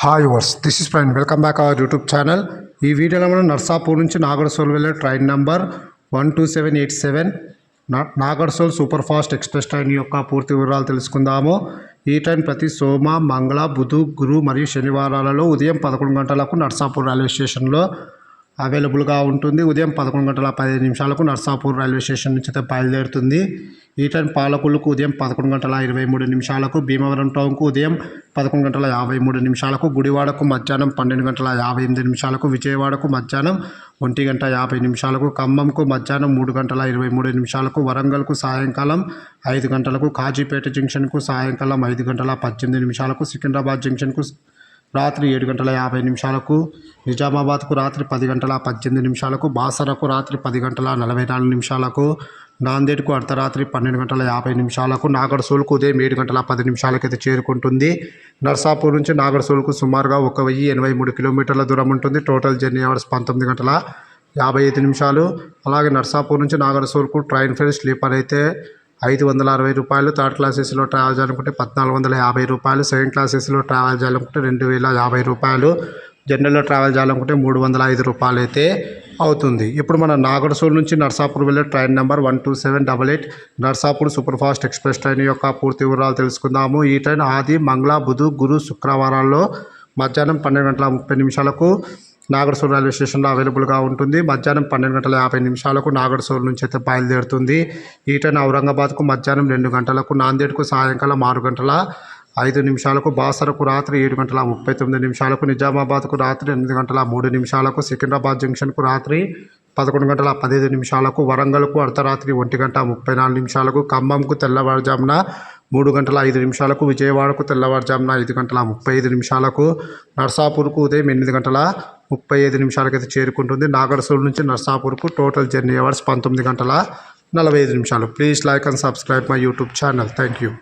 Hi viewers this is friend welcome back our YouTube channel. ఈ వీడియోలో మనం నర్సాపూర్ నుంచి నాగర్సోల్ వెళ్ళే train number 12787 Nagarsol super fast express train యొక్క పూర్తి వివరాలు తెలుసుకుందాము. ఈ ట్రైన్ ప్రతి సోమ, మంగళ, బుధ, గురు మరియు శనివారాలలో ఉదయం 11 గంటలకు నర్సాపూర్ రైల్వే స్టేషన్లో అవైలబుల్గా ఉంటుంది. ఉదయం 11:15 నర్సాపూర్ రైల్వే స్టేషన్ నుంచి అయితే బయలుదేరుతుంది. ఈ ట్రైన్ పాలకులకు ఉదయం 11:23, భీమవరం టౌన్కు ఉదయం 11:53, గుడివాడకు మధ్యాహ్నం 12:58, విజయవాడకు మధ్యాహ్నం 1:50, ఖమ్మంకు మధ్యాహ్నం 3:23, వరంగల్కు సాయంకాలం 5 గంటలకు, కాజీపేట జంక్షన్కు సాయంకాలం 5:18, సికింద్రాబాద్ జంక్షన్కు రాత్రి 7:50, నిజామాబాద్కు రాత్రి 10:18, బాసరకు రాత్రి 10:44, నాందేడ్కు అర్ధరాత్రి 12:50, నాగర్సోల్కు ఉదయం 7:10 అయితే చేరుకుంటుంది. నర్సాపూర్ నుంచి నాగర్సోల్కు సుమారుగా 1083 కిలోమీటర్ల దూరం ఉంటుంది. Total journey hours 19:55. అలాగే నర్సాపూర్ నుంచి నాగర్సోల్కు ట్రైన్ ఫేర్ స్లీపర్ అయితే ₹560, థర్డ్ క్లాస్ ఏసీలో ట్రావెల్ చేయాలనుకుంటే ₹1450, సెకండ్ క్లాస్ ఏసీలో ట్రావెల్ చేయాలనుకుంటే ₹2050, జనరల్లో ట్రావెల్ చేయాలనుకుంటే ₹305 అయితే అవుతుంది. ఇప్పుడు మన నాగర్సోల్ నుంచి నర్సాపూర్ వెళ్ళే train number 12788 Narsapur super fast express train యొక్క పూర్తి వివరాలు తెలుసుకుందాము. ఈ ట్రైన్ ఆది, మంగళ, బుధ, గురు, శుక్రవారాల్లో మధ్యాహ్నం 12:30 నాగర్సోల్ రైల్వే స్టేషన్లో అవైలబుల్గా ఉంటుంది. మధ్యాహ్నం 12:50 నాగర్సోల్ నుంచి అయితే బయలుదేరుతుంది. ఈ ట్రైన్ ఔరంగాబాద్కు మధ్యాహ్నం 2 గంటలకు, నాందేడ్కు సాయంకాలం 6:05, బాసరకు రాత్రి 7:39, నిజామాబాద్కు రాత్రి 8:03, సికింద్రాబాద్ జంక్షన్కు రాత్రి 11:15, వరంగల్కు అర్ధరాత్రి 1:34, ఖమ్మంకు తెల్లవారుజామున 3:05, విజయవాడకు తెల్లవారుజామున 5:35, నర్సాపూర్కు ఉదయం 8:35 అయితే చేరుకుంటుంది. నాగర్సోల్ నుంచి నర్సాపూర్కు total journey hours 19:45. Please like and subscribe my YouTube channel. Thank you.